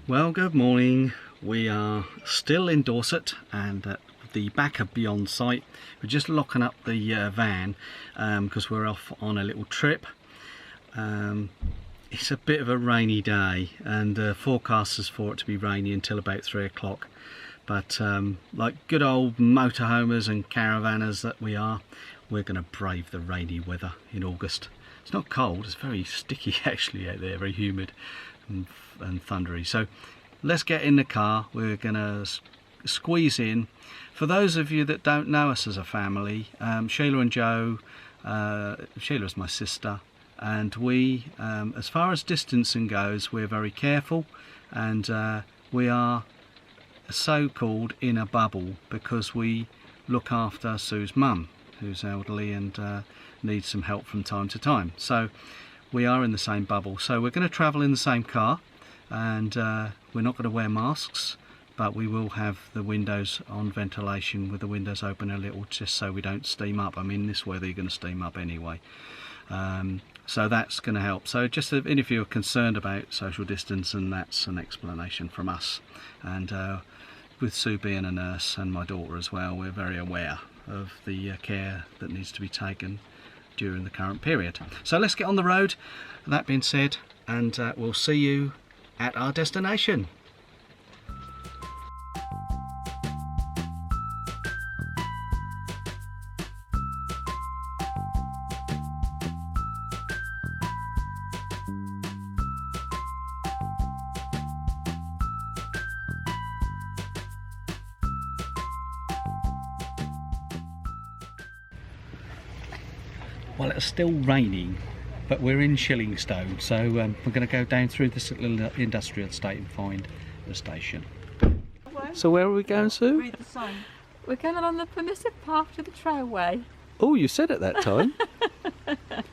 Well, good morning. We are still in Dorset and at the back of Beyond site. We're just locking up the van because we're off on a little trip. It's a bit of a rainy day and forecast is for it to be rainy until about 3 o'clock. But like good old motorhomers and caravanners that we are, we're going to brave the rainy weather in August. It's not cold, it's very sticky actually out there, very humid and thundery. So let's get in the car. We're going to squeeze in. For those of you that don't know us as a family, Sheila and Joe, Sheila's my sister, and we, as far as distancing goes, we're very careful, and we are so-called in a bubble because we look after Sue's mum, who's elderly and needs some help from time to time. So we are in the same bubble. So we're going to travel in the same car, and we're not going to wear masks, but we will have the windows on ventilation with the windows open a little, just so we don't steam up. I mean, this weather you're going to steam up anyway. So that's going to help. So just if you're concerned about social distance, and that's an explanation from us. And with Sue being a nurse and my daughter as well, we're very aware of the care that needs to be taken during the current period. So let's get on the road, that being said, and we'll see you at our destination. Well, it's still raining, but we're in Shillingstone, so we're going to go down through this little industrial estate and find the station. So where are we going, Sue? Read the sign. We're going along the permissive path to the trailway. Oh, you said it that time. I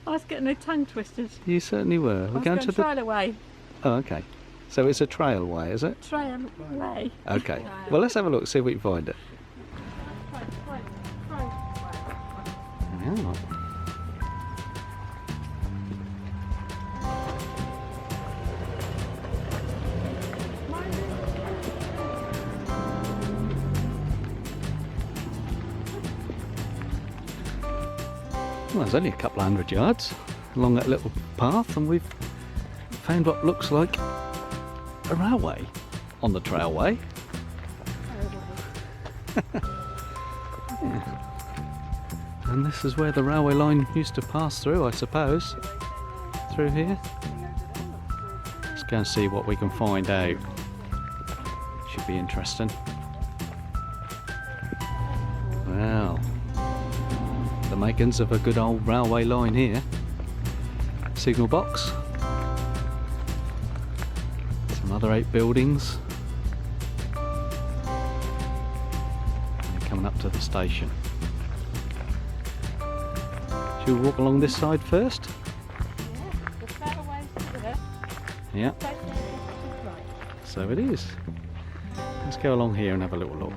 was getting my tongue twisted. You certainly were. We're going to the trailway. Oh, okay. So it's a trailway, is it? Trailway. Okay. Well, let's have a look, see if we can find it. Yeah. Well, there's only a couple of 100 yards along that little path, and we've found what looks like a railway on the trailway. Yeah. And this is where the railway line used to pass through, I suppose, through here. Let's go and see what we can find out. Should be interesting. Well, the makings of a good old railway line here. Signal box. Some other 8 buildings. And coming up to the station. Should we walk along this side first? Yeah. So it is. Let's go along here and have a little look.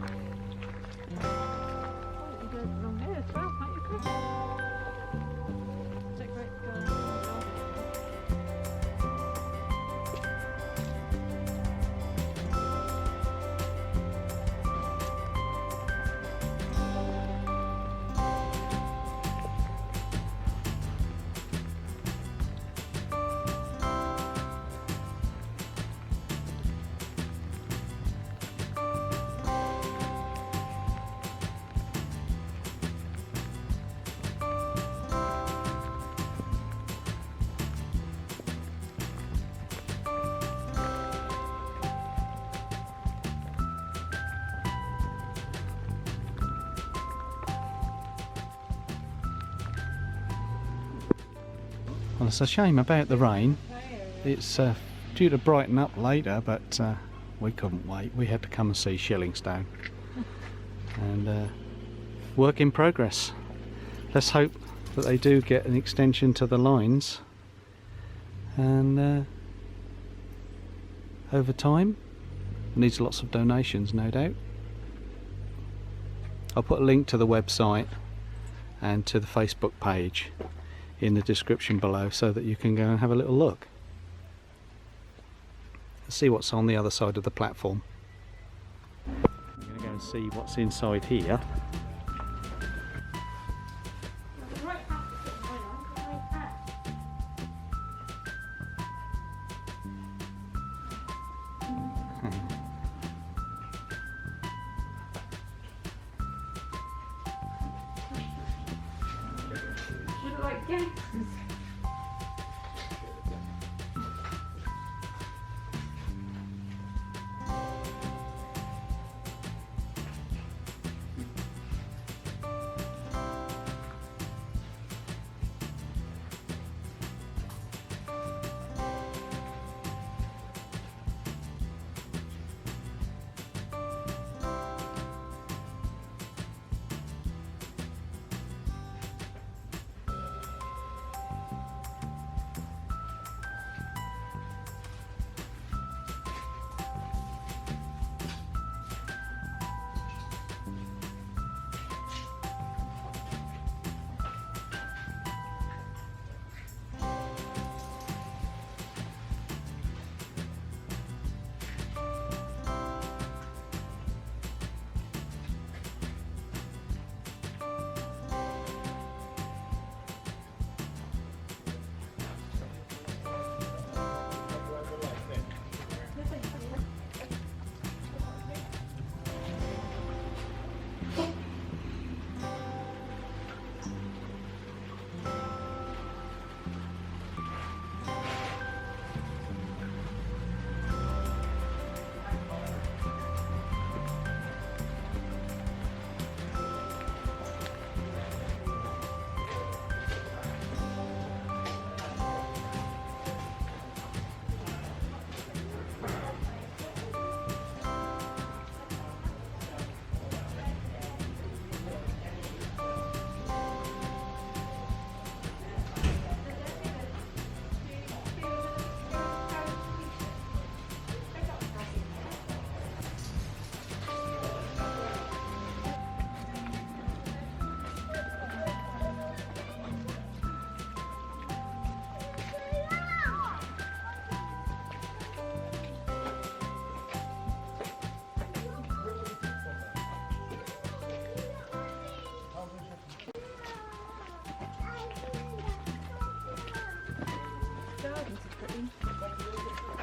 Well, it's a shame about the rain. It's due to brighten up later, but we couldn't wait. We had to come and see Shillingstone. And work in progress. Let's hope that they do get an extension to the lines, and over time, needs lots of donations, no doubt. I'll put a link to the website and to the Facebook page in the description below so that you can go and have a little look. Let's see what's on the other side of the platform. I'm going to go and see what's inside here.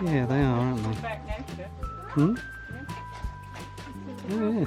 Yeah, they are, aren't they? Hmm? Oh, yeah.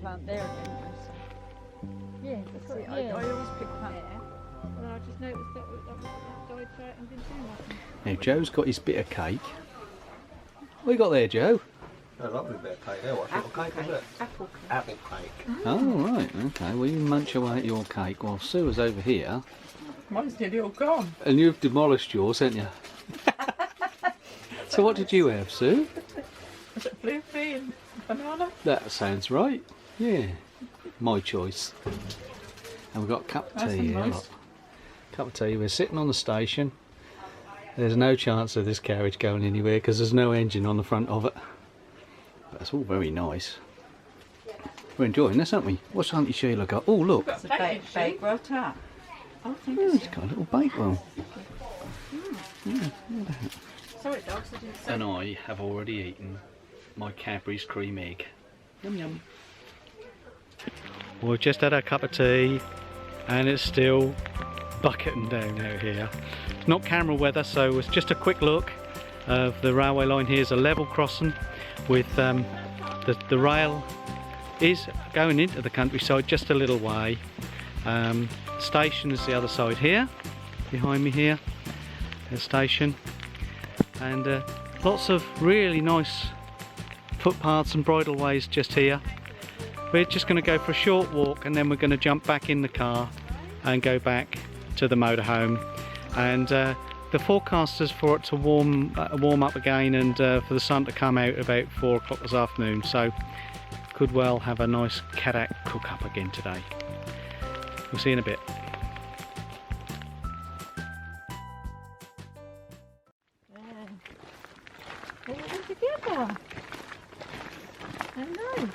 Plant there again. Yeah, that's it. I always pick that there. Well, I just noticed that died straight and didn't do nothing. Now Joe's got his bit of cake. What you got there, Joe? A lovely bit of cake there. What sort of cake is it? Apple cake. Apple cake. Oh, right, okay. Well, you munch away at your cake while Sue is over here. Mine's nearly all gone. And you've demolished yours, haven't you? So what did you have, Sue? Was it blueberry and banana? That sounds right. Yeah, my choice. And we've got a cup of That's tea here. nice. Look. Cup of tea. We're sitting on the station. There's no chance of this carriage going anywhere because there's no engine on the front of it. But it's all very nice. We're enjoying this, aren't we? What's Auntie Sheila got? Oh, look. It's a bake rotor. Oh, thank Oh, you. it's got a little bake roll. Sorry, dogs, I didn't say. And I have already eaten my Cadbury's cream egg. Yum yum. We've just had a cup of tea and it's still bucketing down out here. Not camera weather, so it's just a quick look of the railway line. Here's a level crossing with the rail is going into the countryside just a little way. Station is the other side here, behind me here, the station, and lots of really nice footpaths and bridleways just here. We're just going to go for a short walk and then we're going to jump back in the car and go back to the motorhome. And the forecast is for it to warm up again and for the sun to come out about 4 o'clock this afternoon, so could well have a nice Kadak cook up again today. We'll see you in a bit. All together. How nice.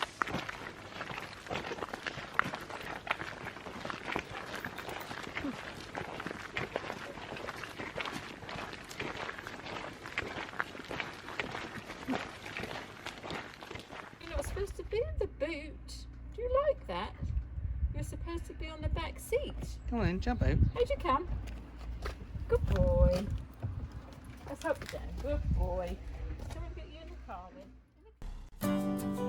You're not supposed to be in the boot. Do you like that? You're supposed to be on the back seat. Come on in, jump out. How'd you come? Good boy. Let's hope you don't. Good boy. Can we get you in the car then?